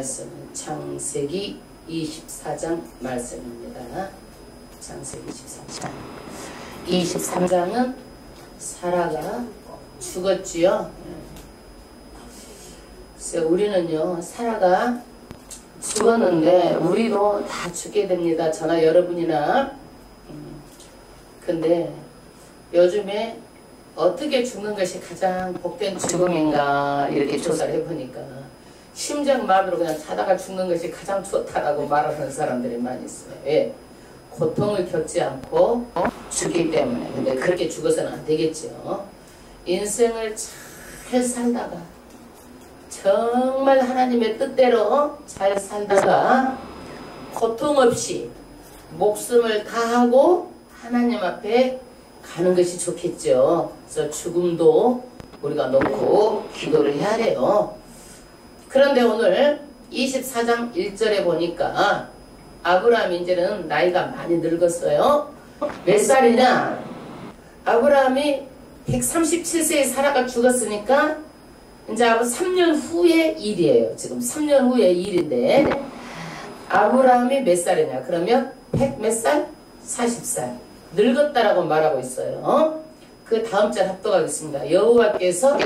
말씀은 창세기 24장 말씀입니다. 창세기 24장 23장은 사라가 죽었지요. 그래서 우리는요, 사라가 죽었는데 우리도 다 죽게 됩니다. 저나 여러분이나. 근데 요즘에 어떻게 죽는 것이 가장 복된 죽음인가 이렇게 조사를 해보니까 심장마비로 그냥 자다가 죽는 것이 가장 좋다라고 말하는 사람들이 많이 있어요. 왜? 고통을 겪지 않고 죽기 때문에. 근데 그렇게 죽어서는 안 되겠죠. 인생을 잘 살다가 정말 하나님의 뜻대로 잘 살다가 고통 없이 목숨을 다하고 하나님 앞에 가는 것이 좋겠죠. 그래서 죽음도 우리가 놓고 기도를 해야 돼요. 그런데 오늘 24장 1절에 보니까 아브라함이 이제는 나이가 많이 늙었어요. 몇 살이냐? 아브라함이 137세에 사라가 죽었으니까 이제 3년 후의 일이에요. 지금 3년 후의 일인데 아브라함이 몇 살이냐? 그러면 100 몇 살? 40살. 늙었다라고 말하고 있어요. 그 다음 절 합독하겠습니다. 여호와께서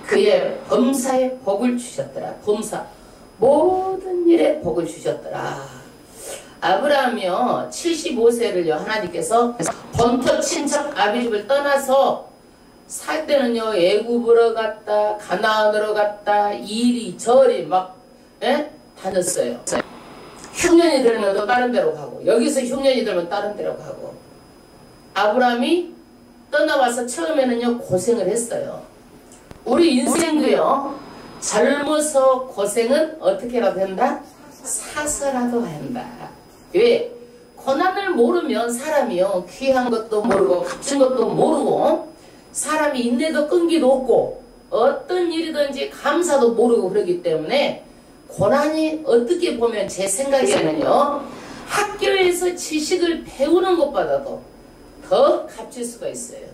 그의 범사에 복을 주셨더라. 범사. 모든 일에 복을 주셨더라. 아브라함이요 75세를요 하나님께서 본토 친척 아비집을 떠나서 살 때는요 애굽으로 갔다 가나안으로 갔다 이리저리 막 다녔어요. 흉년이 들면 또 다른 데로 가고 여기서 흉년이 들면 다른 데로 가고 아브라함이 떠나와서 처음에는요 고생을 했어요. 우리 인생도요 젊어서 고생은 어떻게라도 한다? 사서라도 한다. 왜? 고난을 모르면 사람이요 귀한 것도 모르고 값진 것도 모르고 사람이 인내도 끈기도 없고 어떤 일이든지 감사도 모르고 그러기 때문에 고난이 어떻게 보면 제 생각에는요 학교에서 지식을 배우는 것보다도 더 값질 수가 있어요.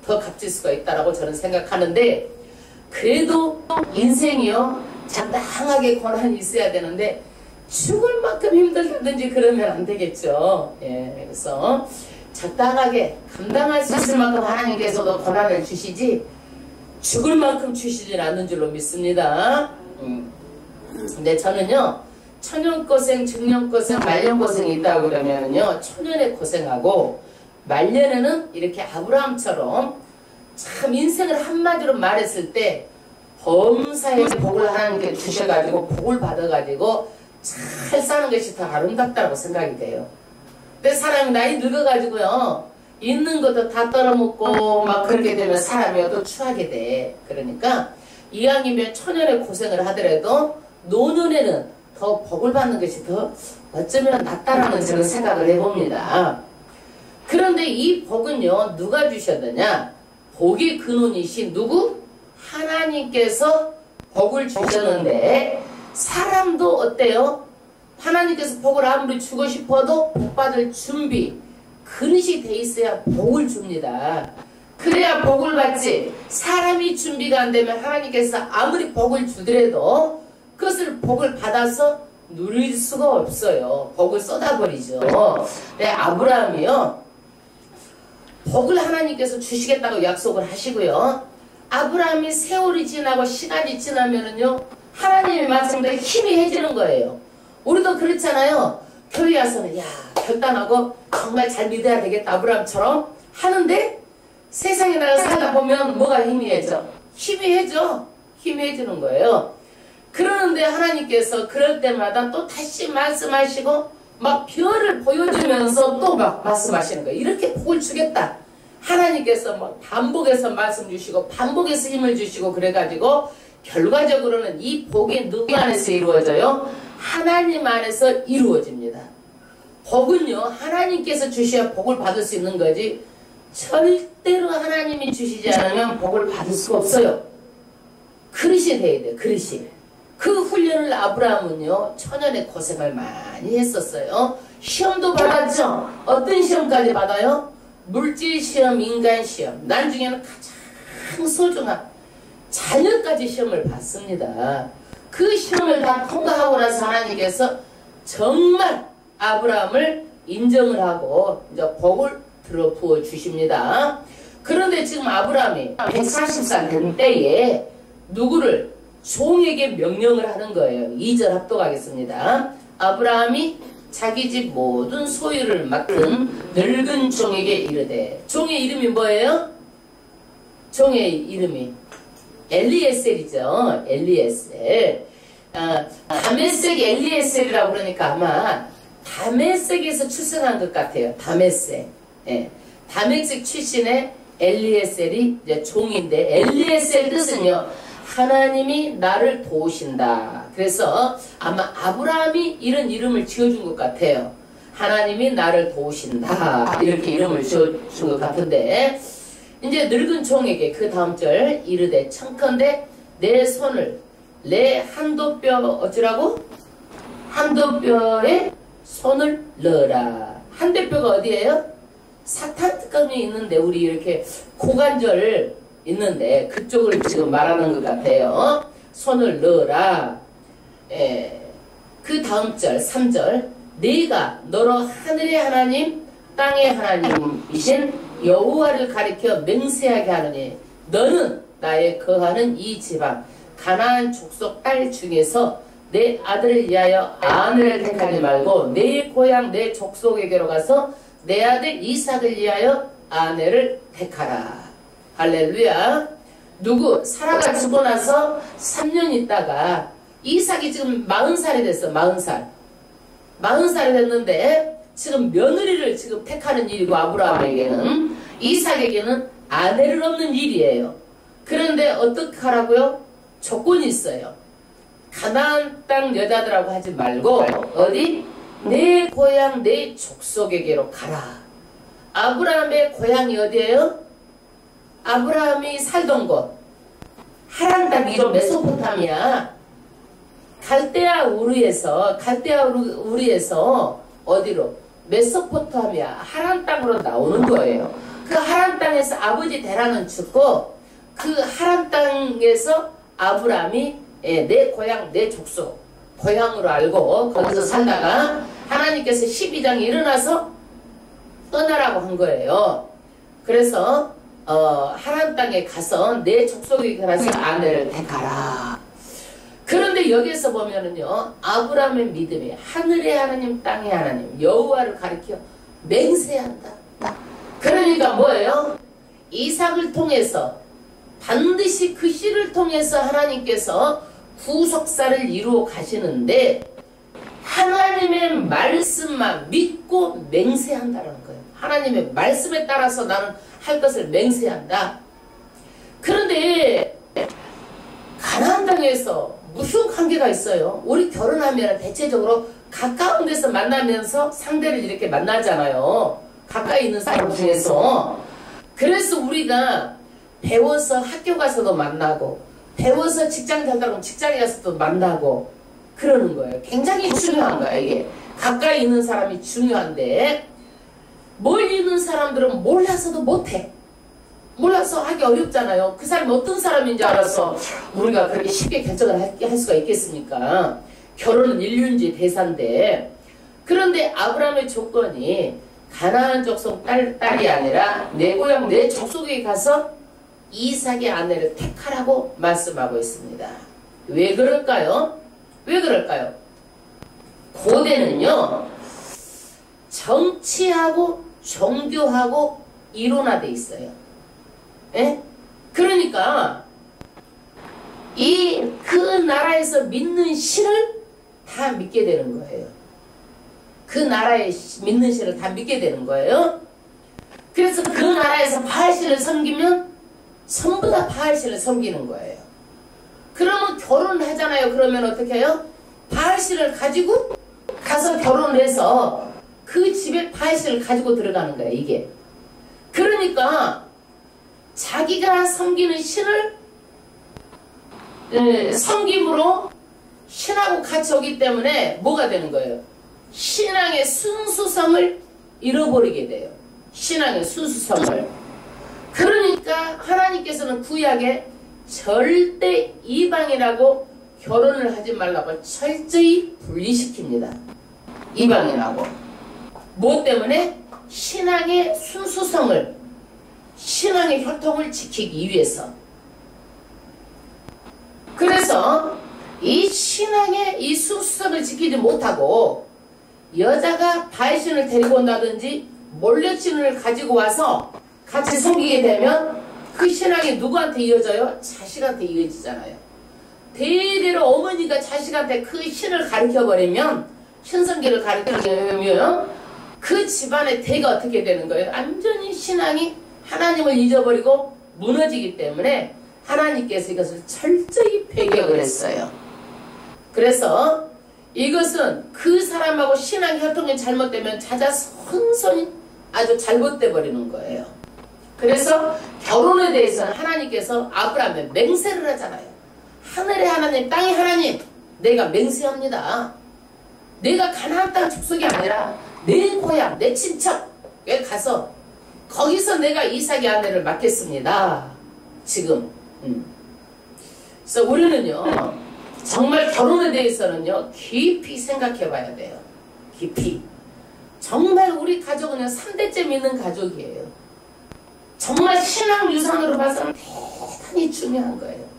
더 값질 수가 있다라고 저는 생각하는데 그래도 인생이요 적당하게 고난이 있어야 되는데 죽을 만큼 힘들다든지 그러면 안 되겠죠. 예, 그래서 적당하게 감당할 수 있을 만큼 하나님께서도 고난을 주시지 죽을 만큼 주시진 않는 줄로 믿습니다. 근데 저는요 천연고생, 중년고생, 말년고생이 있다고 그러면요 초년에 고생하고 말년에는 이렇게 아브라함처럼 참 인생을 한마디로 말했을 때 범사의 복을 하나님께 주셔가지고 복을 받아가지고 잘 사는 것이 더 아름답다고 생각이 돼요. 근데 사람이 나이 늙어가지고요 있는 것도 다 떨어먹고 막 그렇게 되면 사람이 또 추하게 돼. 그러니까 이왕이면 초년에 고생을 하더라도 노년에는 더 복을 받는 것이 더 어쩌면 낫다라는 저는 생각을 해봅니다. 그런데 이 복은요 누가 주셨느냐? 복의 근원이신 누구? 하나님께서 복을 주셨는데 사람도 어때요? 하나님께서 복을 아무리 주고 싶어도 복 받을 준비 그릇이 돼 있어야 복을 줍니다. 그래야 복을 받지 사람이 준비가 안 되면 하나님께서 아무리 복을 주더라도 그것을 복을 받아서 누릴 수가 없어요. 복을 쏟아버리죠. 네, 아브라함이요 복을 하나님께서 주시겠다고 약속을 하시고요 아브라함이 세월이 지나고 시간이 지나면은요 하나님의 말씀대로 힘이 해지는 거예요. 우리도 그렇잖아요. 교회 와서는 야 결단하고 정말 잘 믿어야 되겠다 아브라함처럼 하는데 세상에 나가 살다 보면 뭐가 희미해져? 희미해져. 희미해지는 거예요. 그러는데 하나님께서 그럴 때마다 또 다시 말씀하시고 막 별을 보여주면서 또 막 말씀하시는 거예요. 이렇게 복을 주겠다. 하나님께서 뭐 반복해서 말씀 주시고 반복해서 힘을 주시고 그래가지고 결과적으로는 이 복이 누구 안에서 이루어져요? 하나님 안에서 이루어집니다. 복은요 하나님께서 주셔야 복을 받을 수 있는 거지 절대로 하나님이 주시지 않으면 복을 받을 수가 없어요. 그릇이 돼야 돼요. 그릇이. 그 훈련을 아브라함은요 초년에 고생을 많이 했었어요. 시험도 받았죠. 어떤 시험까지 받아요? 물질 시험, 인간 시험. 나중에는 가장 소중한 자녀까지 시험을 받습니다. 그 시험을 다 통과하고 나서 하나님께서 정말 아브라함을 인정을 하고 이제 복을 들어 부어 주십니다. 그런데 지금 아브라함이 140살 된 때에 누구를 종에게 명령을 하는 거예요. 2절 합독하겠습니다. 아브라함이 자기 집 모든 소유를 맡은 늙은 종에게 이르되, 종의 이름이 뭐예요? 종의 이름이 엘리에셀이죠. 엘리에셀. 다메섹 엘리에셀이라고 그러니까 아마 다메섹에서 출생한 것 같아요. 다메섹. 예. 다메섹 출신의 엘리에셀이 이제 종인데, 엘리에셀 뜻은요, 하나님이 나를 도우신다. 그래서 아마 아브라함이 이런 이름을 지어준 것 같아요. 하나님이 나를 도우신다. 이렇게 이름을 지어준 것 같은데, 이제 늙은 종에게 그 다음 절 이르되 청컨대 내 손을 내 한도뼈 어찌라고? 한도뼈에 손을 넣어라. 한도뼈가 어디예요? 사탄 특검이 있는데, 우리 이렇게 고관절 있는데 그쪽을 지금 말하는 것 같아요. 손을 넣어라. 그 다음 절 3절 네가 너로 하늘의 하나님 땅의 하나님이신 여호와를 가리켜 맹세하게 하느니 너는 나의 거하는 이 지방 가나안 족속 딸 중에서 내 아들을 위하여 아내를 택하지 말고 내 고향 내 족속에게로 가서 내 아들 이삭을 위하여 아내를 택하라. 할렐루야. 누구? 사라가 죽고 나서 3년 있다가 이삭이 지금 40살이 됐어. 40살. 40살이 됐는데 지금 며느리를 지금 택하는 일이고, 아브라함에게는, 이삭에게는 아내를 얻는 일이에요. 그런데 어떻게 하라고요? 조건이 있어요. 가나안 땅 여자들하고 하지 말고 어디? 내 고향 내 족속에게로 가라. 아브라함의 고향이 어디예요? 아브라함이 살던 곳 하란 땅 위로 메소포타미아 갈대아 우르에서 어디로? 메소포타미아 하란 땅으로 나오는 거예요. 그 하란 땅에서 아버지 데라는 죽고 그 하란 땅에서 아브라함이 내 고향 내 족속 고향으로 알고 거기서 살다가 하나님께서 12장에 일어나서 떠나라고 한 거예요. 그래서 하란 땅에 가서 내 족속에 가서 아내를 택하라. 그런데 여기에서 보면은요, 아브라함의 믿음이 하늘의 하나님 땅의 하나님 여호와를 가리켜 맹세한다. 그러니까 뭐예요? 이삭을 통해서 반드시 그 씨를 통해서 하나님께서 구속사를 이루어 가시는데 하나님의 말씀만 믿고 맹세한다는 거예요. 하나님의 말씀에 따라서 나는 할 것을 맹세한다. 그런데 가나안 땅에서 무슨 관계가 있어요? 우리 결혼하면 대체적으로 가까운 데서 만나면서 상대를 이렇게 만나잖아요. 가까이 있는 사람 중에서. 그래서 우리가 배워서 학교 가서도 만나고 배워서 직장 잘 나가면 직장에 가서도 만나고 그러는 거예요. 굉장히 중요한 거예요. 이게 가까이 있는 사람이 중요한데 멀리 있는 사람들은 몰라서도 못해. 몰라서 하기 어렵잖아요. 그 사람이 어떤 사람인지 알아서 우리가 그렇게 쉽게 결정을 할 수가 있겠습니까? 결혼은 인륜지 대사인데. 그런데 아브라함의 조건이 가나안 족속 딸이 아니라 내 고향 내 족속에 가서 이삭의 아내를 택하라고 말씀하고 있습니다. 왜 그럴까요? 왜 그럴까요? 고대는요, 정치하고 종교하고 이론화돼 있어요. 예? 그러니까 그 나라에서 믿는 신을 다 믿게 되는 거예요. 그 나라에 믿는 신을 다 믿게 되는 거예요. 그래서 그 나라에서 바알신을 섬기면 전부 다 바알신을 섬기는 거예요. 그러면 결혼을 하잖아요. 그러면 어떻게 해요? 바알신을 가지고 가서 결혼을 해서 그 집에 바알신을 가지고 들어가는 거예요. 이게. 그러니까 자기가 섬기는 신을 섬김으로 신하고 같이 오기 때문에 뭐가 되는 거예요? 신앙의 순수성을 잃어버리게 돼요. 신앙의 순수성을. 그러니까 하나님께서는 구약에 절대 이방이라고 결혼을 하지 말라고 철저히 분리시킵니다. 이방인하고. 무엇 때문에? 신앙의 순수성을, 신앙의 혈통을 지키기 위해서. 그래서 이 신앙의 이 순수성을 지키지 못하고 여자가 바이신을 데리고 온다든지 몰래신을 가지고 와서 같이 섬기게 되면 그 신앙이 누구한테 이어져요? 자식한테 이어지잖아요. 대대로 어머니가 자식한테 그 신을 가르쳐버리면, 신성기를 가르쳐버리면 그 집안의 대가 어떻게 되는 거예요? 완전히 신앙이 하나님을 잊어버리고 무너지기 때문에 하나님께서 이것을 철저히 배격을 했어요. 그래서 이것은 그 사람하고 신앙 혈통이 잘못되면 자자손손이 아주 잘못돼 버리는 거예요. 그래서 결혼에 대해서는 하나님께서 아브라함에 맹세를 하잖아요. 하늘의 하나님, 땅의 하나님, 내가 맹세합니다. 내가 가나안 땅 축속이 아니라 내 고향, 내 친척에 가서 거기서 내가 이삭의 아내를 맡겠습니다. 지금. 그래서 우리는요, 정말 결혼에 대해서는요, 깊이 생각해 봐야 돼요. 깊이. 정말 우리 가족은 3대째 믿는 가족이에요. 정말 신앙 유산으로 봐서는 대단히 중요한 거예요.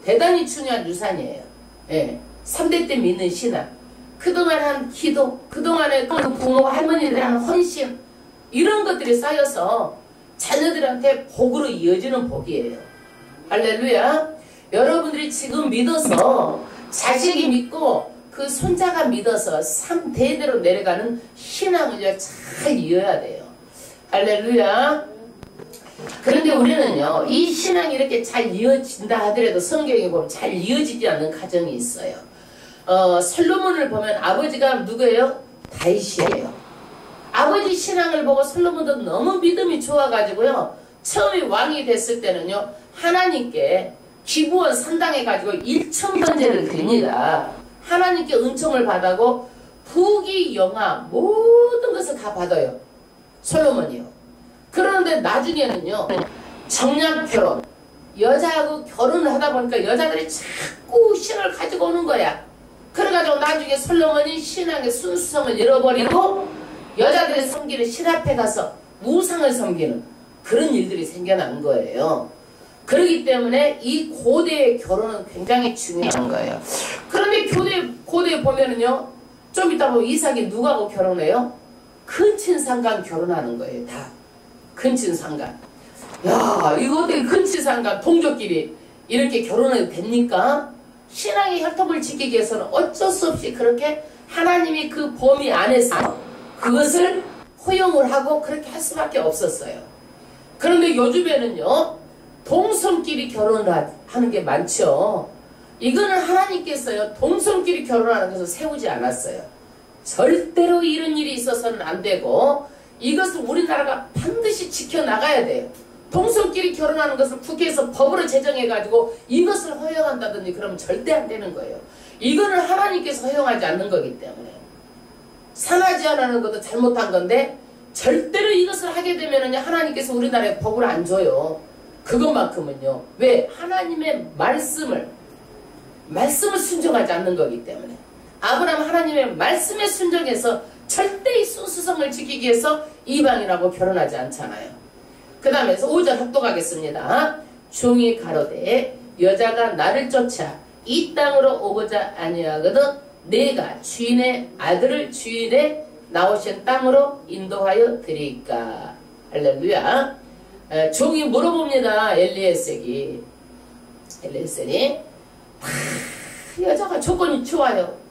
대단히 중요한 유산이에요. 예. 3대 때 믿는 신앙. 그동안 한 기도, 그동안에 그 부모, 할머니들의 한 헌신, 이런 것들이 쌓여서 자녀들한테 복으로 이어지는 복이에요. 할렐루야. 여러분들이 지금 믿어서, 자식이 믿고 그 손자가 믿어서 3대대로 내려가는 신앙을 잘 이어야 돼요. 할렐루야. 그런데 우리는요, 이 신앙이 이렇게 잘 이어진다 하더라도 성경에 보면 잘 이어지지 않는 가정이 있어요. 솔로몬을 보면 아버지가 누구예요? 다윗이에요. 아버지 신앙을 보고 솔로몬도 너무 믿음이 좋아가지고요, 처음에 왕이 됐을 때는요, 하나님께 기브온 산당에 가지고 1,000번제를 드립니다. 하나님께 은총을 받아고 부귀 영화 모든 것을 다 받아요. 솔로몬이요. 그런데 나중에는요, 정략 결혼, 여자하고 결혼을 하다 보니까 여자들이 자꾸 신을 가지고 오는 거야. 그래가지고 나중에 솔로몬이 신앙의 순수성을 잃어버리고 여자들의 섬기는 신 앞에 가서 우상을 섬기는 그런 일들이 생겨난 거예요. 그렇기 때문에 이 고대의 결혼은 굉장히 중요한 거예요. 그런데 고대에 보면은요, 좀 이따 보면 이삭이 누구하고 결혼해요? 근친상간 결혼하는 거예요. 다 근친상간. 야, 이거 어떻게 근친상간 동족끼리 이렇게 결혼해도 됩니까? 신앙의 혈통을 지키기 위해서는 어쩔 수 없이 그렇게 하나님이 그 범위 안에서 그것을 허용을 하고 그렇게 할 수밖에 없었어요. 그런데 요즘에는요, 동성끼리 결혼을 하는 게 많죠. 이거는 하나님께서요, 동성끼리 결혼하는 것을 세우지 않았어요. 절대로 이런 일이 있어서는 안 되고, 이것을 우리나라가 반드시 지켜나가야 돼요. 동성끼리 결혼하는 것을 국회에서 법으로 제정해가지고 이것을 허용한다든지 그러면 절대 안 되는 거예요. 이거는 하나님께서 허용하지 않는 거기 때문에. 산하지 않는 것도 잘못한 건데, 절대로 이것을 하게 되면 하나님께서 우리나라에 법을 안 줘요. 그것만큼은요. 왜? 하나님의 말씀을 순종하지 않는 거기 때문에. 아브라함 하나님의 말씀에 순종해서 절대 이 순수성을 지키기 위해서 이방인하고 결혼하지 않잖아요. 그 다음에 5절 합독하겠습니다. 종이 가로되 여자가 나를 쫓아 이 땅으로 오고자 아니하거든 내가 주인의 아들을 주인의 나오신 땅으로 인도하여 드릴까. 할렐루야. 종이 물어봅니다. 엘리에셀이 여자가 조건이 좋아요.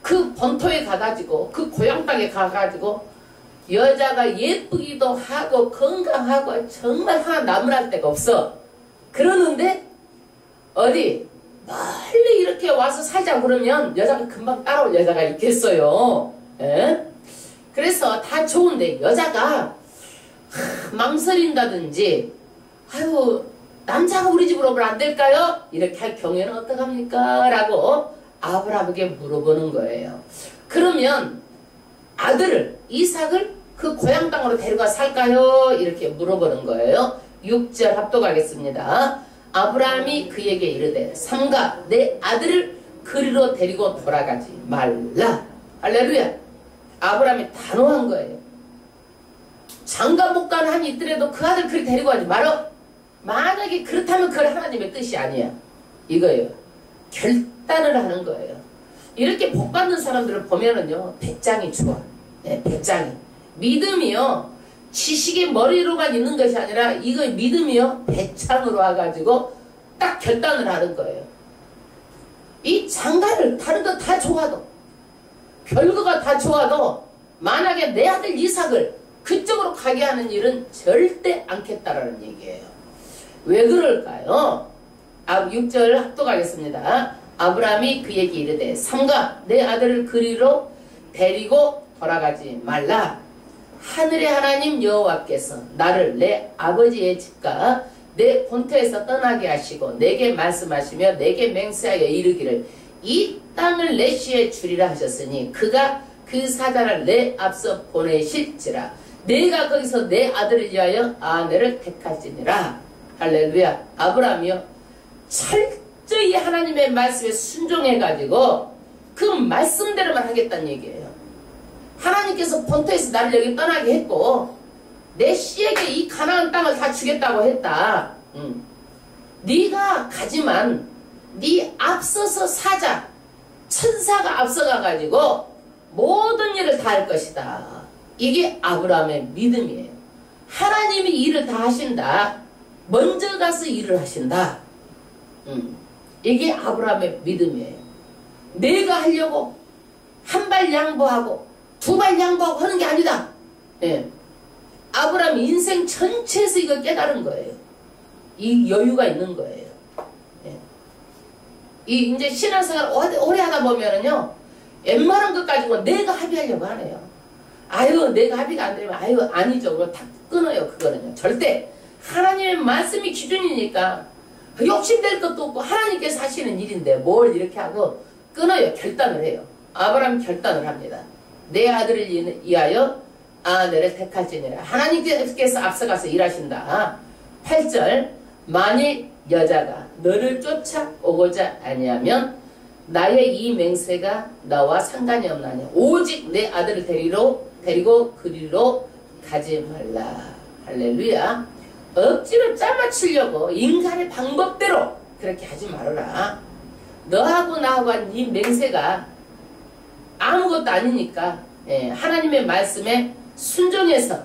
그 본토에 가가지고 그 고향 땅에 가가지고 여자가 예쁘기도 하고 건강하고 정말 하나 나무랄 데가 없어. 그러는데 어디 멀리 이렇게 와서 살자 그러면 여자가 금방 따라올 여자가 있겠어요. 에? 그래서 다 좋은데 여자가 망설인다든지, 아유 남자가 우리 집으로 오면 안 될까요? 이렇게 할 경우에는 어떡합니까? 라고 아브라함에게 물어보는 거예요. 그러면 아들을, 이삭을 그 고향 땅으로 데려가 살까요? 이렇게 물어보는 거예요. 6절 합독하겠습니다. 아브라함이 그에게 이르되 삼가 내 아들을 그리로 데리고 돌아가지 말라. 할렐루야. 아브라함이 단호한 거예요. 장가 못 가는 한이 있더라도 그 아들 그리 데리고 가지 말어. 만약에 그렇다면 그건 하나님의 뜻이 아니야. 이거예요. 결단을 하는 거예요. 이렇게 복받는 사람들을 보면은요, 배짱이 좋아. 네, 배짱이. 믿음이요, 지식의 머리로만 있는 것이 아니라, 이거 믿음이요, 배짱으로 와가지고 딱 결단을 하는 거예요. 이 장가를 다른 거 다 좋아도, 별거가 다 좋아도, 만약에 내 아들 이삭을 그쪽으로 가게 하는 일은 절대 않겠다라는 얘기예요. 왜 그럴까요? 6절 합독하겠습니다. 아브라함이 그에게 이르되 삼가 내 아들을 그리로 데리고 돌아가지 말라. 하늘의 하나님 여호와께서 나를 내 아버지의 집과 내 본토에서 떠나게 하시고 내게 말씀하시며 내게 맹세하여 이르기를 이 땅을 내 시에 주리라 하셨으니 그가 그 사자를 내 앞서 보내실지라. 내가 거기서 내 아들을 위하여 아내를 택할지니라. 할렐루야. 아브라함이요, 철저히 하나님의 말씀에 순종해가지고 그 말씀대로만 하겠다는 얘기예요. 하나님께서 본토에서 나를 여기 떠나게 했고 내 씨에게 이 가나안 땅을 다 주겠다고 했다. 네가 가지만 네 앞서서 사자 천사가 앞서가가지고 모든 일을 다 할 것이다. 이게 아브라함의 믿음이에요. 하나님이 일을 다 하신다. 먼저 가서 일을 하신다. 이게 아브라함의 믿음이에요. 내가 하려고 한 발 양보하고 두 발 양보하고 하는 게 아니다. 예. 아브라함 인생 전체에서 이걸 깨달은 거예요. 이 여유가 있는 거예요. 예. 이 이제 신앙생활 오래 하다 보면은요, 웬만한 것 가지고 내가 합의하려고 하네요. 아유, 내가 합의가 안 되면 아유 아니죠. 그거 다 끊어요. 그거는요. 절대 하나님의 말씀이 기준이니까 욕심될 것도 없고 하나님께서 하시는 일인데 뭘 이렇게 하고 끊어요. 결단을 해요. 아브라함 결단을 합니다. 내 아들을 위하여 아내를 택할지니라. 하나님께서 앞서가서 일하신다. 8절 만일 여자가 너를 쫓아오고자 아니하면 나의 이 맹세가 나와 상관이 없나니 오직 내 아들을 데리고 그리로 가지 말라. 할렐루야. 억지로 짜맞추려고 인간의 방법대로 그렇게 하지 말아라. 너하고 나하고 한 이 맹세가 아무것도 아니니까 하나님의 말씀에 순종해서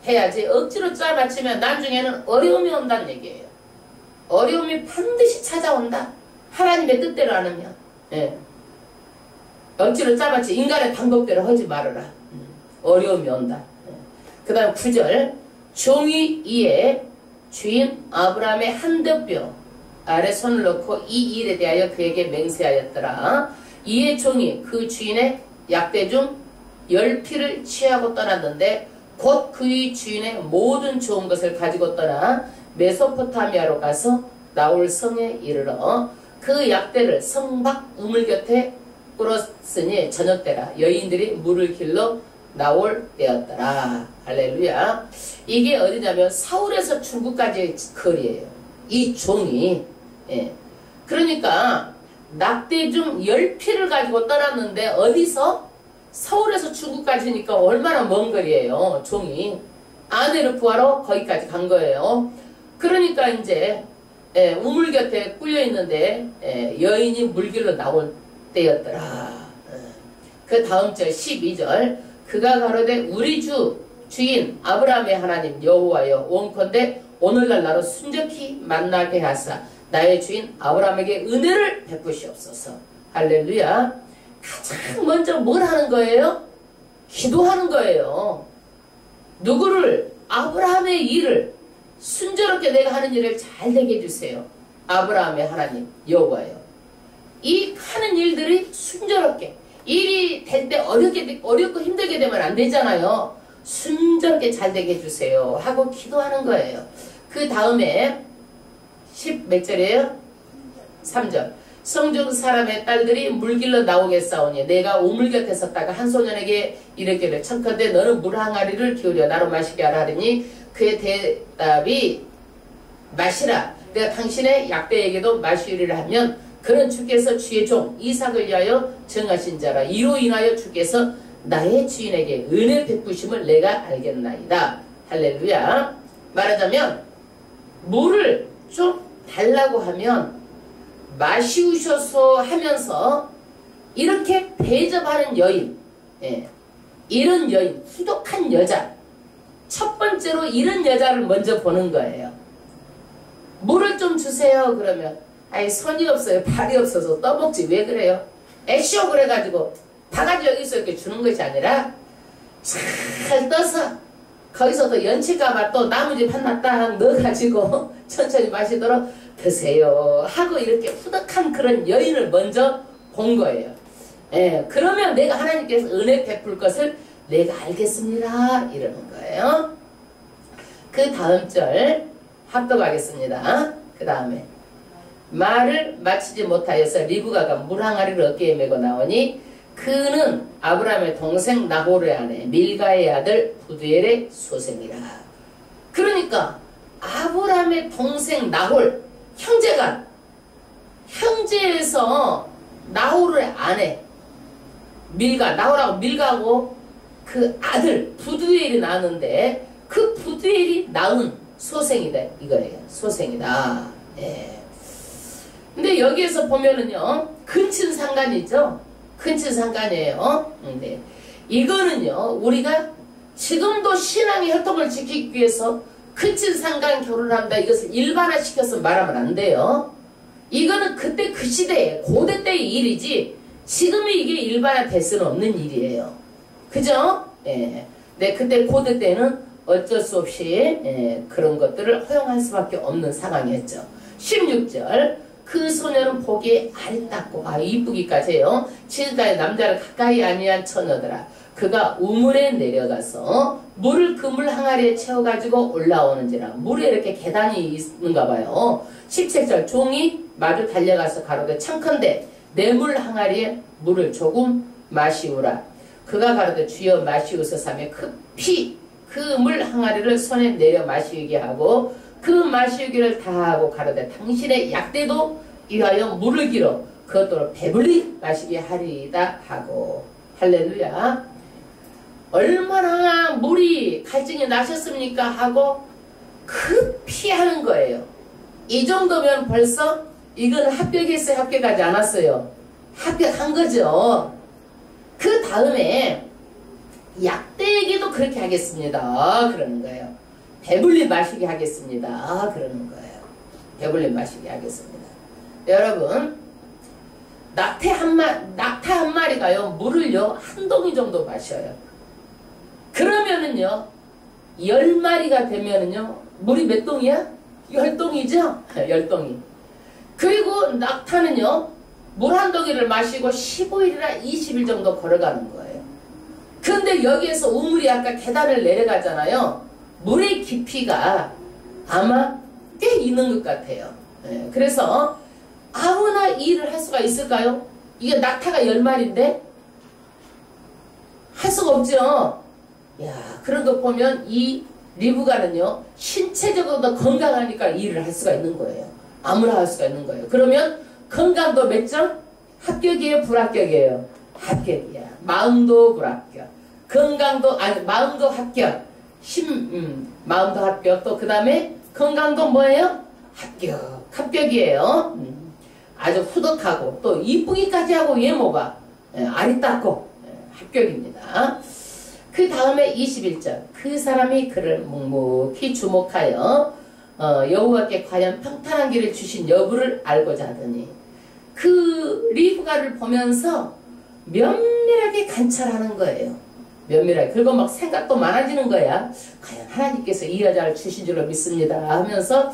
해야지. 억지로 짜맞추면 나중에는 어려움이 온다는 얘기예요. 어려움이 반드시 찾아온다. 하나님의 뜻대로 안 하면. 억지로 짜맞추 인간의 방법대로 하지 말아라. 어려움이 온다. 그 다음 9절 종이 이에 주인 아브라함의 한뼘뼈 아래 손을 넣고 이 일에 대하여 그에게 맹세하였더라. 이에 종이 그 주인의 약대 중 10피를 취하고 떠났는데 곧 그의 주인의 모든 좋은 것을 가지고 떠나 메소포타미아로 가서 나홀 성에 이르러 그 약대를 성 밖 우물 곁에 꿇었으니 저녁때라 여인들이 물을 길러 나올 때였더라. 할렐루야. 이게 어디냐면 사울에서 중국까지의 거리예요. 이 종이. 그러니까 낙대 중 10피를 가지고 떠났는데 어디서? 서울에서 중국까지니까 얼마나 먼 거리예요. 종이. 아내를 구하러 거기까지 간 거예요. 그러니까 이제 우물 곁에 꿀려 있는데 여인이 물길로 나올 때였더라. 그 다음 절 12절 그가 가로되 우리 주인 아브라함의 하나님 여호와여 원컨대 오늘날 나로 순적히 만나게 하사 나의 주인 아브라함에게 은혜를 베푸시옵소서. 할렐루야. 가장 먼저 뭘 하는 거예요? 기도하는 거예요. 누구를? 아브라함의 일을 순조롭게 내가 하는 일을 잘 되게 해주세요. 아브라함의 하나님 여호와여. 이 하는 일들이 순조롭게 일이 될 때 어렵고 힘들게 되면 안 되잖아요. 순조롭게 잘 되게 해주세요 하고 기도하는 거예요. 그 다음에 10 몇 절이에요? 3절 성중 사람의 딸들이 물길로 나오겠사오니 내가 우물 곁에 섰다가 한 소년에게 이르기를 청컨대 너는 물 항아리를 기울여 나로 마시게 하라 하더니 그의 대답이 마시라. 내가 당신의 약대에게도 마시리라 하면 그는 주께서 주의 종 이삭을 위하여 정하신 자라. 이로 인하여 주께서 나의 주인에게 은혜 베푸심을 내가 알겠나이다. 할렐루야. 말하자면 물을 좀 달라고 하면 마시우셔서 하면서 이렇게 대접하는 여인, 이런 여인, 후덕한 여자, 첫 번째로 이런 여자를 먼저 보는 거예요. 물을 좀 주세요. 그러면 아이 손이 없어요. 발이 없어서 떠먹지 왜 그래요? 애쇼 그래가지고 바가지 여기서 이렇게 주는 것이 아니라 잘 떠서 거기서 또 연칠까봐 또 나무집 하나 딱 넣어가지고 천천히 마시도록 드세요 하고 이렇게 후덕한 그런 여인을 먼저 본 거예요. 그러면 내가 하나님께서 은혜 베풀 것을 내가 알겠습니다 이러는 거예요. 그 다음 절 합독하겠습니다. 그 다음에 말을 마치지 못하여서 리브가가 물 항아리를 어깨에 메고 나오니 그는 아브라함의 동생 나홀의 아내 밀가의 아들 부두엘의 소생이라. 그러니까 아브라함의 동생 나홀 형제가 형제에서 나홀의 아내 밀가 나홀하고 밀가하고 그 아들 부두엘이 낳았는데 그 부두엘이 낳은 소생이다 이거예요. 소생이다. 근데 여기에서 보면은요 근친 상간이죠. 근친 상간이에요. 네. 이거는요 우리가 지금도 신앙의 혈통을 지키기 위해서 근친 상간 결혼을 한다 이것을 일반화시켜서 말하면 안 돼요. 이거는 그때 그 시대에 고대 때의 일이지 지금이 이게 일반화될 수는 없는 일이에요. 그죠? 네, 그때 고대 때는 어쩔 수 없이 그런 것들을 허용할 수밖에 없는 상황이었죠. 16절 그 소녀는 보기에 아름답고 이쁘기까지 해요. 지금까지 남자를 가까이 아니한 처녀더라. 그가 우물에 내려가서 물을 그 물 항아리에 채워가지고 올라오는지라. 물에 이렇게 계단이 있는가 봐요. 17절 종이 마주 달려가서 가로되 청컨대 내 물 항아리에 물을 조금 마시우라. 그가 가로되 주여 마시우소서하며 급히 그 물 항아리를 손에 내려 마시게 하고 그 마시기를 다하고 가로되 당신의 약대도 이하여 물을 길어 그것도 배불리 마시게 하리이다 하고. 할렐루야. 얼마나 물이 갈증이 나셨습니까 하고 급히 하는 거예요. 이 정도면 벌써 이건 합격했어요? 합격하지 않았어요? 합격한 거죠. 그 다음에 약대에게도 그렇게 하겠습니다 그러는 거예요. 배불리 마시게 하겠습니다 그러는 거예요. 배불리 마시게 하겠습니다. 여러분 낙타 한 마리가요 물을요 한 동이 정도 마셔요. 그러면은요 10마리가 되면은요 물이 몇 동이야? 10동이죠? 10동이. 그리고 낙타는요 물 한 동이를 마시고 15일이나 20일 정도 걸어가는 거예요. 근데 여기에서 우물이 아까 계단을 내려가잖아요. 물의 깊이가 아마 꽤 있는 것 같아요. 그래서 아무나 이 일을 할 수가 있을까요? 이게 낙타가 10마리인데 할 수가 없죠. 야, 그런 거 보면 이 리브가는요 신체적으로도 건강하니까 이 일을 할 수가 있는 거예요. 아무나 할 수가 있는 거예요. 그러면 건강도 몇 점? 합격이에요? 불합격이에요? 합격이야. 마음도 불합격. 건강도 아니 마음도 합격. 마음도 합격. 또 그 다음에 건강도 뭐예요? 합격. 합격이에요. 아주 후덕하고 또 이쁘기까지 하고 외모가 아리따고 합격입니다. 그 다음에 21절 그 사람이 그를 묵묵히 주목하여 여호와께 과연 평탄한 길을 주신 여부를 알고자 하더니 그 리브가를 보면서 면밀하게 관찰하는 거예요. 면밀하게. 그리고 막 생각도 많아지는 거야. 과연 하나님께서 이 여자를 주신 줄로 믿습니다 하면서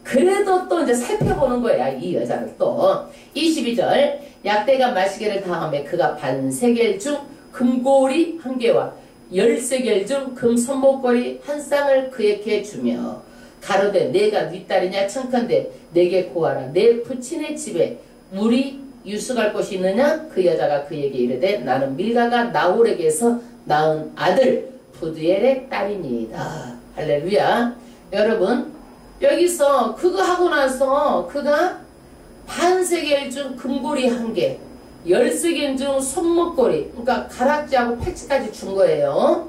그래도 또 이제 살펴보는 거야 이 여자를 또. 22절 약대가 마시게를 다음에 그가 반세겔 중 금고리 한 개와 10세겔 중 금 손목걸이 한 쌍을 그에게 주며 가로되 내가 네 딸이냐 청컨대 내게 고하라. 내 부친의 집에 물이 유숙할 곳이 있느냐? 그 여자가 그에게 이르되 나는 밀가가 나홀에게서 낳은 아들 부두엘의 딸이니이다. 할렐루야. 여러분 여기서 그거 하고 나서 그가 반세겔 중 금고리 1개, 10세겔 중 손목고리, 그러니까 가락지하고 팔찌까지 준 거예요.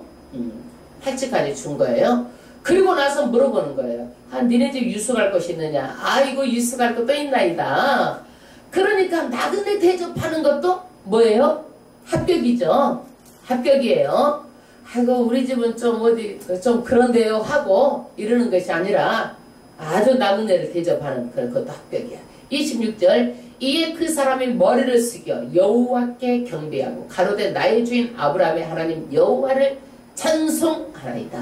팔찌까지 준 거예요. 그리고 나서 물어보는 거예요. 아, 니네 집 유숙할 것이 있느냐? 아이고, 유숙할 것도 있나이다. 그러니까 나그네 대접하는 것도 뭐예요? 합격이죠. 합격이에요. 아이고, 우리 집은 좀 어디 좀 그런데요 하고 이러는 것이 아니라 아주 나그네를 대접하는 그것도 합격이야. 26절, 이에 그 사람이 머리를 숙여 여호와께 경배하고 가로되 나의 주인 아브라함의 하나님 여호와를 찬송하나이다.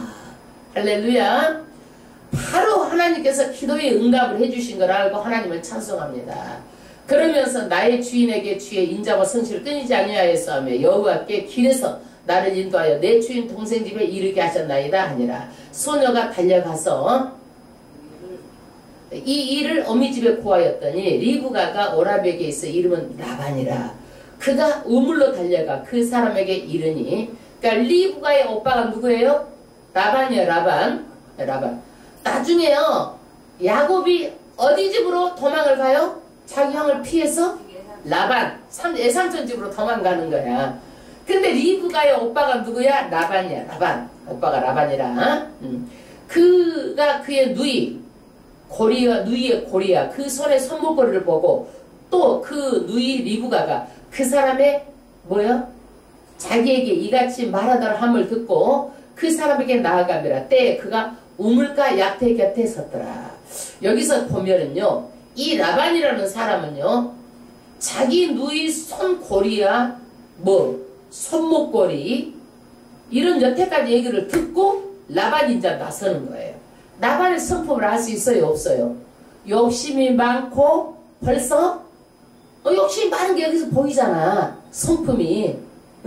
할렐루야. 바로 하나님께서 기도에 응답을 해주신 걸 알고 하나님을 찬송합니다. 그러면서 나의 주인에게 주의 인자와 성실을 끊이지 아니하였어 하며 여호와께 길에서 나를 인도하여 내 주인 동생 집에 이르게 하셨나이다 하니라. 소녀가 달려가서 이 일을 어미 집에 고하였더니 리브가가 오라백에 있어 이름은 라반이라. 그가 우물로 달려가 그 사람에게 이르니, 그러니까 리브가의 오빠가 누구예요? 라반이에요. 라반. 나중에요 야곱이 어디 집으로 도망을 가요? 자기 형을 피해서 라반 애삼촌 집으로 도망가는 거야. 근데 리브가의 오빠가 누구야? 라반이야. 라반. 오빠가 라반이라. 그가 그의 누이의 고리야. 그 손에 손목고리를 보고 또 그 누이 리브가가 그 사람의 뭐야? 자기에게 이같이 말하더라 함을 듣고 그 사람에게 나아가며 때에 그가 우물가 약대 곁에 섰더라. 여기서 보면은요, 이 라반이라는 사람은요, 자기 누이 손고리야 손목고리 이런 여태까지 얘기를 듣고 라반이 이제 나서는 거예요. 라반의 성품을 알 수 있어요? 없어요? 욕심이 많고 벌써 욕심이 많은 게 여기서 보이잖아. 성품이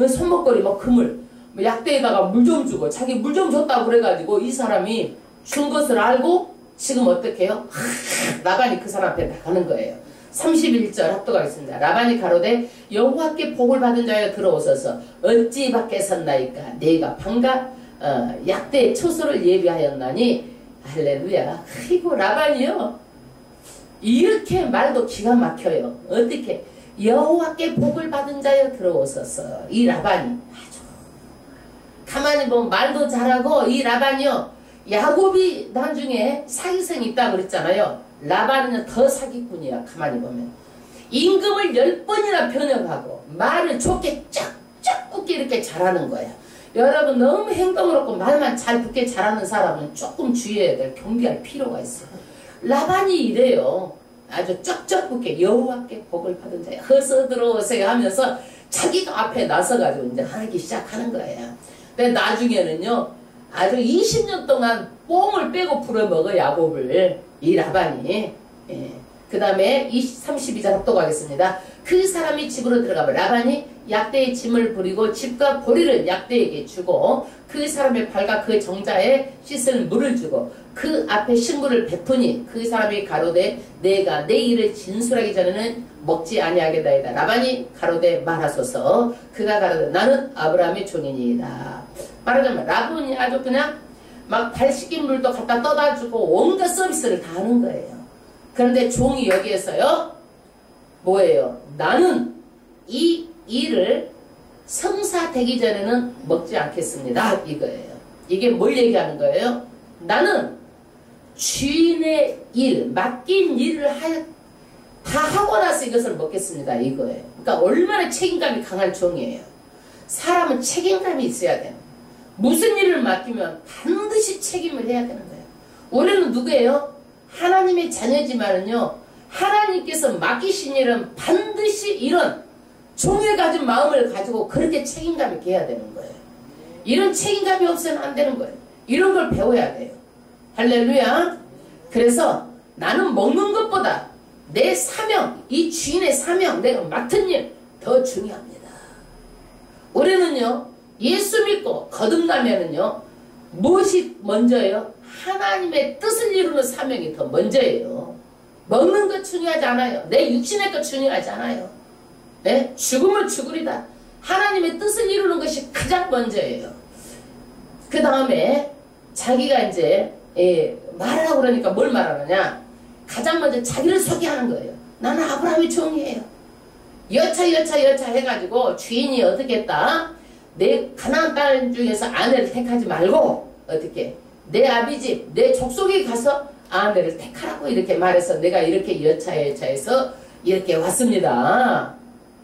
손목고리 그물 약대에다가 물 좀 주고 자기 물 좀 줬다고 그래가지고 이 사람이 준 것을 알고 지금 어떻게 해요? 라반이 그 사람 앞에 나가는 거예요. 31절 합독하겠습니다. 라반이 가로되 여호와께 복을 받은 자여 들어오소서. 어찌 밖에 섰나이까? 네가 방가 약대의 초소를 예비하였나니. 할렐루야. 아이고 라반이요 이렇게 말도 기가 막혀요. 어떻게 여호와께 복을 받은 자여 들어오소서. 이 라반이 아주 가만히 보면 말도 잘하고, 이 라반이요 야곱이 나중에 사기성이 있다고 그랬잖아요. 라반은 더 사기꾼이야. 가만히 보면 임금을 10번이나 변형하고 말을 좋게 쫙쫙 붙게 이렇게 잘하는 거야. 여러분 너무 행동을 없고 말만 잘 붙게 잘하는 사람은 조금 주의해야 될, 경계할 필요가 있어. 라반이 이래요. 아주 쫙쫙 붙게 여호와께 복을 받은 자야 어서 들어오세요 하면서 자기가 앞에 나서가지고 이제 하기 시작하는 거예요. 근데 나중에는요 아주 20년 동안 뽕을 빼고 풀어먹어 야곱을, 이 라반이. 그 다음에 32절 합독하겠습니다. 그 사람이 집으로 들어가면 라반이 약대의 짐을 부리고 집과 보리를 약대에게 주고 그 사람의 발과 그 정자에 씻을 물을 주고 그 앞에 식물을 베푸니 그 사람이 가로되 내가 내 일을 진술하기 전에는 먹지 아니하겠나이다. 라반이 가로되 말하소서. 그가 가로되 나는 아브라함의 종이니이다. 말하자면 라반이 아주 그냥 막 발 씻긴 물도 갖다 떠다 주고 온갖 서비스를 다 하는 거예요. 그런데 종이 여기에서요 뭐예요? 나는 이 일을 성사되기 전에는 먹지 않겠습니다. 이거예요. 이게 뭘 얘기하는 거예요? 나는 주인의 일, 맡긴 일을 다 하고 나서 이것을 먹겠습니다. 이거예요. 그러니까 얼마나 책임감이 강한 종이에요. 사람은 책임감이 있어야 돼요. 무슨 일을 맡기면 반드시 책임을 해야 되는 거예요. 우리는 누구예요? 하나님의 자녀지만은요, 하나님께서 맡기신 일은 반드시 이런 종에 가진 마음을 가지고 그렇게 책임감 있게 해야 되는 거예요. 이런 책임감이 없으면 안 되는 거예요. 이런 걸 배워야 돼요. 할렐루야. 그래서 나는 먹는 것보다 내 사명, 이 주인의 사명, 내가 맡은 일 더 중요합니다. 우리는요 예수 믿고 거듭나면은요 무엇이 먼저예요? 하나님의 뜻을 이루는 사명이 더 먼저예요. 먹는 것 중요하지 않아요. 내 육신의 것 중요하지 않아요. 네? 죽으면 죽으리다. 하나님의 뜻을 이루는 것이 가장 먼저예요. 그 다음에 자기가 이제 말하라고 그러니까 뭘 말하느냐? 가장 먼저 자기를 소개하는 거예요. 나는 아브라함의 종이에요. 여차 해가지고 주인이 어떻게 했다? 내 가나안 땅 중에서 아내를 택하지 말고 어떻게 내 아비집 내 족속에 가서 아내를 택하라고 이렇게 말해서 내가 이렇게 여차해서 이렇게 왔습니다.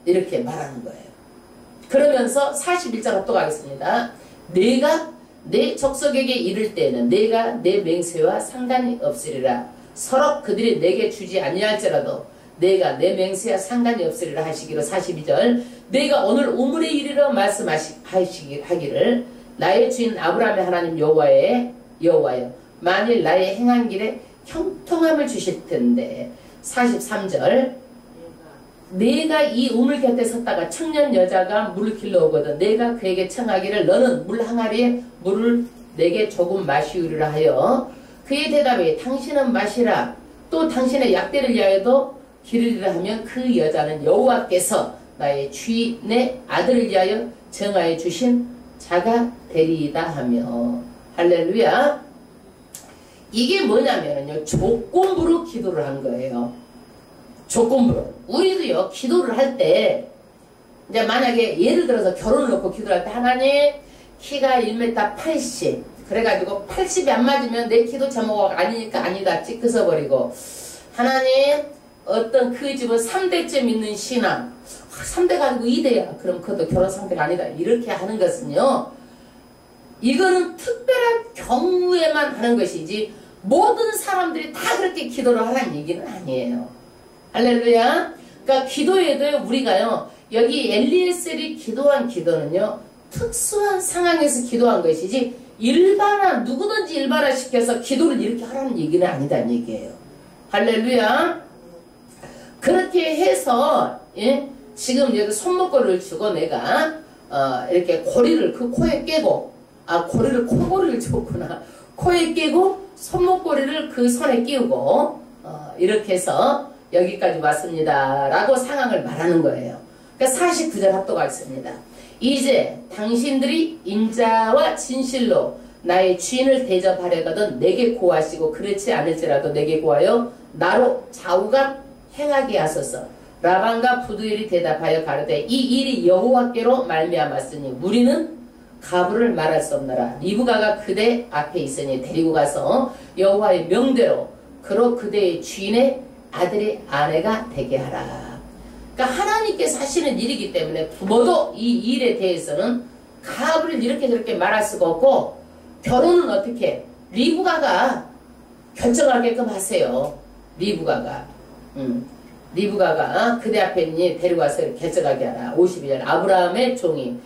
이렇게 말하는 거예요. 그러면서 41절 또 가겠습니다. 내가 내 족속에게 이를 때는 내가 내 맹세와 상관이 없으리라. 서로 그들이 내게 주지 아니할지라도 내가 내 맹세와 상관이 없으리라 하시기로 42절 내가 오늘 우물에 이르러 말씀하시기를 나의 주인 아브라함의 하나님 여호와여 만일 나의 행한 길에 형통함을 주실 텐데 43절 내가 이 우물 곁에 섰다가 청년 여자가 물을 길러 오거든 내가 그에게 청하기를 너는 물 항아리에 물을 내게 조금 마시우리라 하여 그의 대답에 당신은 마시라 또 당신의 약대를 위하여도 기르리라 하면 그 여자는 여호와께서 나의 주인의 아들을 위하여 정하여 주신 자가 되리이다 하며 할렐루야. 이게 뭐냐면요 조건부로 기도를 한 거예요. 조건부로. 우리도요 기도를 할 때 이제 만약에 예를 들어서 결혼을 놓고 기도를 할 때 하나님 키가 1m 80 그래가지고 80이 안 맞으면 내 기도 제목가 아니니까 아니다 찍어버리고 하나님 어떤 그 집은 3대쯤 있는 신앙 3대 가지고 2대야 그럼 그것도 결혼 상대가 아니다 이렇게 하는 것은요 이거는 특별한 경우에만 하는 것이지 모든 사람들이 다 그렇게 기도를 하라는 얘기는 아니에요. 할렐루야. 그러니까 기도에도 우리가요 여기 엘리에셀이 기도한 기도는요 특수한 상황에서 기도한 것이지 일반화 누구든지 일반화 시켜서 기도를 이렇게 하라는 얘기는 아니다는 얘기예요. 할렐루야. 그렇게 해서 예? 지금 여기 손목걸이를 주고 내가 이렇게 고리를 그 코에 깨고 코골이를 줬구나. 코에 깨고 손목걸이를 그 손에 끼우고 이렇게 해서 여기까지 왔습니다. 라고 상황을 말하는 거예요. 그러니까 49절 합도가 있습니다. 이제 당신들이 인자와 진실로 나의 주인을 대접하려거든 내게 고하시고 그렇지 않을지라도 내게 고하여 나로 좌우간 행하게 하소서. 라반과 부두엘이 대답하여 가로되 이 일이 여호와께로 말미암았으니 우리는 가부를 말할 수 없노라. 리브가가 그대 앞에 있으니 데리고 가서 여호와의 명대로 그로 그대의 주인의 아들의 아내가 되게 하라. 그러니까 하나님께서 하시는 일이기 때문에 부모도 이 일에 대해서는 가부를 이렇게 저렇게 말할 수가 없고 결혼은 어떻게 리브가가 결정하게끔 하세요. 리브가가 그대 앞에 있니 데리고 와서 결정하게 하라. 52절 아브라함의 종이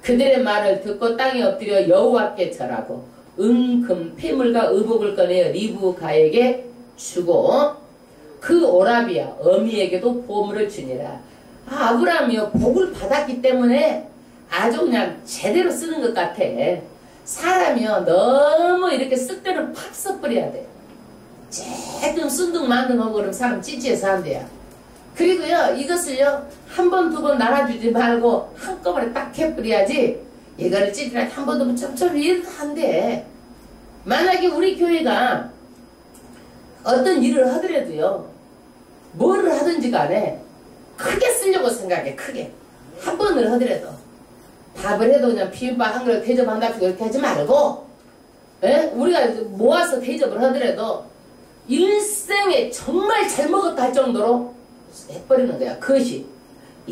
그들의 말을 듣고 땅에 엎드려 여호와께 절하고 은금 폐물과 의복을 꺼내어 리브가에게 주고 그 오라비야 어미에게도 보물을 주니라. 아브라함이요 복을 받았기 때문에 아주 그냥 제대로 쓰는 것 같아. 사람이요 너무 이렇게 쓸 때는 팍 써버려야 돼. 조금 순둥만둥하고 그러면 사람 찌찌해서 한대요. 그리고요 이것을요 한 번 두 번 날아주지 말고 한꺼번에 딱 해버려야지. 이거를 찌질하게 한 번 두 번 점점 이래도 한대. 만약에 우리 교회가 어떤 일을 하더라도요 뭐를 하든지 간에 크게 쓰려고 생각해. 크게 한 번을 하더라도 밥을 해도 그냥 비빔밥 한 그릇 대접한다고 그렇게 하지 말고 우리가 모아서 대접을 하더라도 일생에 정말 잘 먹었다 할 정도로 해버리는 거야. 그것이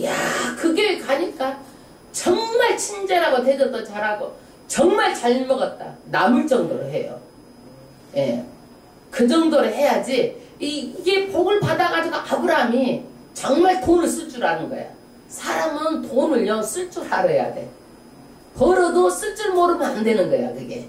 야 그 교회 가니까 정말 친절하고 대접도 잘하고 정말 잘 먹었다 남을 정도로 해요. 예, 그 정도로 해야지. 이게 복을 받아가지고 아브라함이 정말 돈을 쓸 줄 아는 거야. 사람은 돈을요 쓸 줄 알아야 돼. 벌어도 쓸 줄 모르면 안 되는 거야. 그게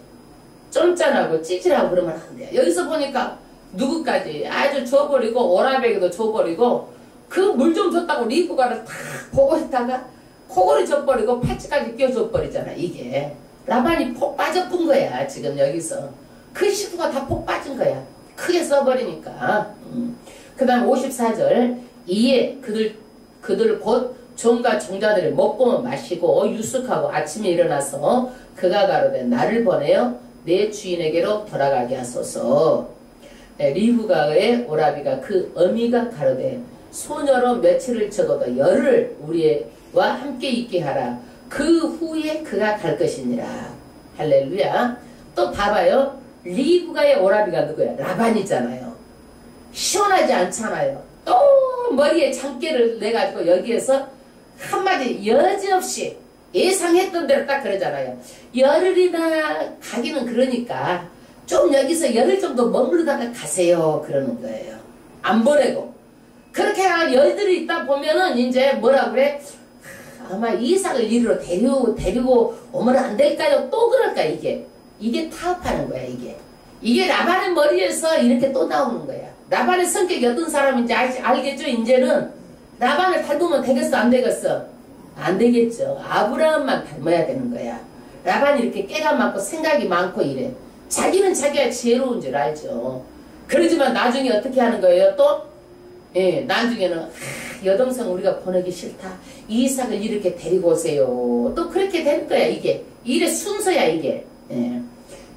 쫀짠하고 찌질하고 그러면 안 돼. 여기서 보니까 누구까지 아주 줘버리고 오라백에도 줘버리고 그 물 좀 줬다고 리브가를 다 보고 있다가 코골이 줘버리고 팔찌까지 끼워줘버리잖아. 이게 라반이 폭 빠져뿐 거야. 지금 여기서 그 식구가 다 폭 빠진 거야. 크게 써버리니까. 그 다음 54절 이에 그들 곧 종과 종자들이 먹고 마시고 유숙하고 아침에 일어나서 그가 가로되 나를 보내어 내 주인에게로 돌아가게 하소서. 리브가의 오라비가 그 어미가 가로되 소녀로 며칠을 적어도 열흘 우리와 함께 있게 하라. 그 후에 그가 갈 것이니라. 할렐루야. 또 봐봐요. 리브가의 오라비가 누구야? 라반이잖아요. 시원하지 않잖아요. 또 머리에 장깨를 내가지고 여기에서 한마디 여지없이 예상했던 대로 딱 그러잖아요. 열흘이나 가기는 그러니까 좀 여기서 열흘 정도 머무르다가 가세요. 그러는 거예요. 안 보내고. 그렇게 열들이 있다 보면은 이제 뭐라 그래? 아마 이삭을 이리로 데리고 오면 안 될까요? 또 그럴까 이게. 이게 타협하는 거야 이게. 이게 라반의 머리에서 이렇게 또 나오는 거야. 라반의 성격이 어떤 사람인지 알겠죠? 이제는 라반을 닮으면 되겠어? 안 되겠어? 안 되겠죠. 아브라함만 닮아야 되는 거야. 라반이 이렇게 깨가 많고 생각이 많고 이래. 자기는 자기가 지혜로운 줄 알죠. 그러지만 나중에 어떻게 하는 거예요? 또 나중에는 여동생 우리가 보내기 싫다. 이삭을 이렇게 데리고 오세요. 또 그렇게 되는 거야 이게. 이래 순서야 이게.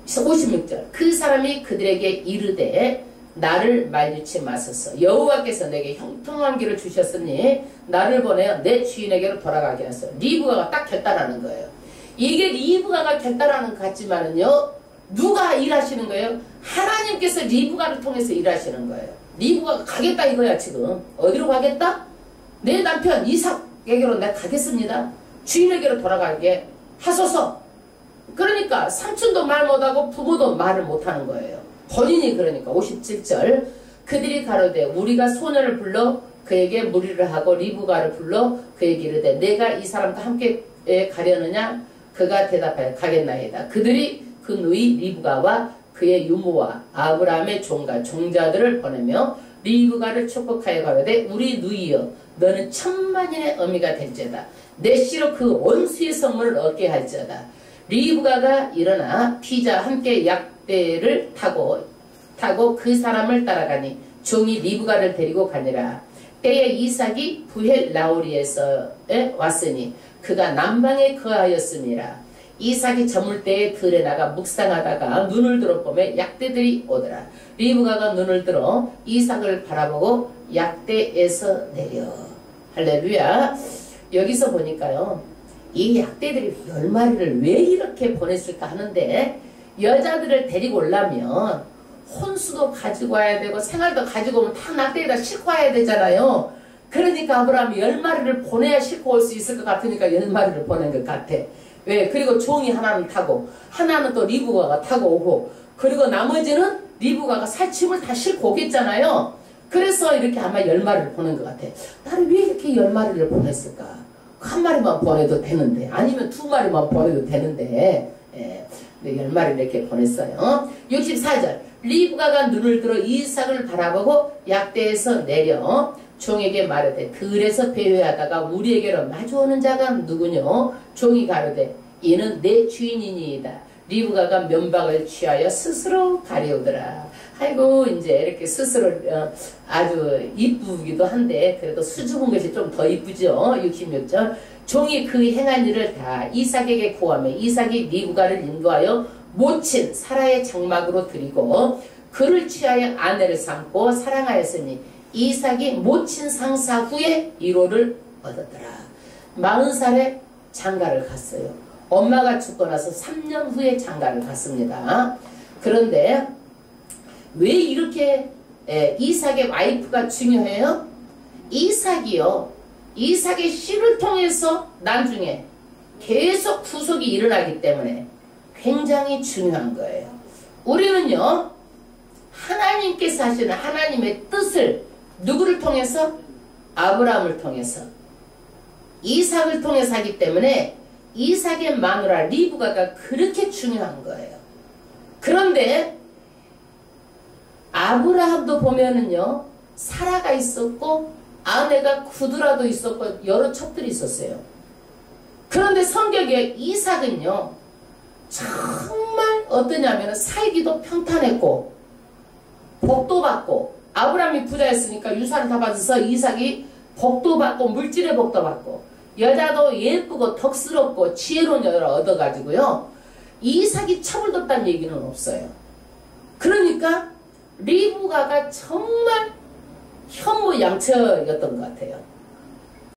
56절 그 사람이 그들에게 이르되 나를 말리지 마소서. 여호와께서 내게 형통한 길을 주셨으니 나를 보내어 내 주인에게로 돌아가게 하소서. 리브가가 딱 결단하는 거예요. 이게 리브가가 결단하는 것 같지만은요, 누가 일하시는 거예요? 하나님께서 리브가를 통해서 일하시는 거예요. 리브가가 가겠다 이거야. 지금 어디로 가겠다? 내 남편 이삭에게로 내가 가겠습니다. 주인에게로 돌아가게 하소서. 그러니까 삼촌도 말 못하고 부모도 말을 못하는 거예요. 본인이. 그러니까 57절 그들이 가로되 우리가 소녀를 불러 그에게 무리를 하고 리브가를 불러 그에게 이르되 내가 이 사람과 함께 가려느냐? 그가 대답하여 가겠나이다. 그들이 그 누이 리브가와 그의 유모와 아브라함의 종과 종자들을 보내며 리브가를 축복하여 가로되 우리 누이여 너는 천만인의 어미가 될지어다. 내 씨로 그 원수의 선물을 얻게 할지어다. 리브가가 일어나 피자 함께 약대를 타고 그 사람을 따라가니 종이 리브가를 데리고 가니라. 때에 이삭이 부헬 라우리에서 왔으니 그가 남방에 거하였음이라. 이삭이 저물 때에 들에 나가 묵상하다가 눈을 들어 보매 약대들이 오더라. 리브가가 눈을 들어 이삭을 바라보고 약대에서 내려. 할렐루야. 여기서 보니까요, 이 약대들이 10마리를 왜 이렇게 보냈을까 하는데, 여자들을 데리고 오려면 혼수도 가지고 와야 되고 생활도 가지고 오면 다 낙대에다 싣고 와야 되잖아요. 그러니까 아브라함이 10마리를 보내야 싣고 올 수 있을 것 같으니까 10마리를 보낸 것 같아. 왜? 그리고 종이 하나는 타고 하나는 또 리브가가 타고 오고, 그리고 나머지는 리브가가 살침을 다 싣고 오겠잖아요. 그래서 이렇게 아마 10마리를 보낸 것 같아. 나는 왜 이렇게 10마리를 보냈을까? 한 마리만 보내도 되는데, 아니면 2마리만 보내도 되는데, 10마리를 이렇게 보냈어요. 64절 리브가가 눈을 들어 이삭을 바라보고 약대에서 내려 종에게 말하되 들에서 배회하다가 우리에게로 마주오는 자가 누구뇨? 종이 가로되 이는 내 주인이니이다. 리브가가 면박을 취하여 스스로 가려오더라. 아이고 이제 이렇게 스스로 아주 이쁘기도 한데 그래도 수줍은 것이 좀 더 이쁘죠. 66절 종이 그 행한 일을 다 이삭에게 고하며 이삭이 리브가를 인도하여 모친 사라의 장막으로 드리고 그를 취하여 아내를 삼고 사랑하였으니 이삭이 모친 상사 후에 1호를 얻었더라. 40살에 장가를 갔어요. 엄마가 죽고 나서 3년 후에 장가를 갔습니다. 그런데 왜 이렇게 이삭의 와이프가 중요해요? 이삭의 씨를 통해서 나중에 계속 후속이 일어나기 때문에 굉장히 중요한 거예요. 우리는요, 하나님께서 하시는 하나님의 뜻을 누구를 통해서? 아브라함을 통해서, 이삭을 통해서 하기 때문에 이삭의 마누라 리브가가 그렇게 중요한 거예요. 그런데 아브라함도 보면은요, 사라가 있었고 아내가 구두라도 있었고 여러 첩들이 있었어요. 그런데 성격에 이삭은요, 정말 어떠냐면 살기도 평탄했고 복도 받고, 아브라함이 부자였으니까 유산을 다 받아서 이삭이 복도 받고 물질의 복도 받고 여자도 예쁘고 덕스럽고 지혜로운 여자를 얻어가지고요, 이삭이 처벌뒀다는 얘기는 없어요. 그러니까 리브가가 정말 현무양처였던 것 같아요.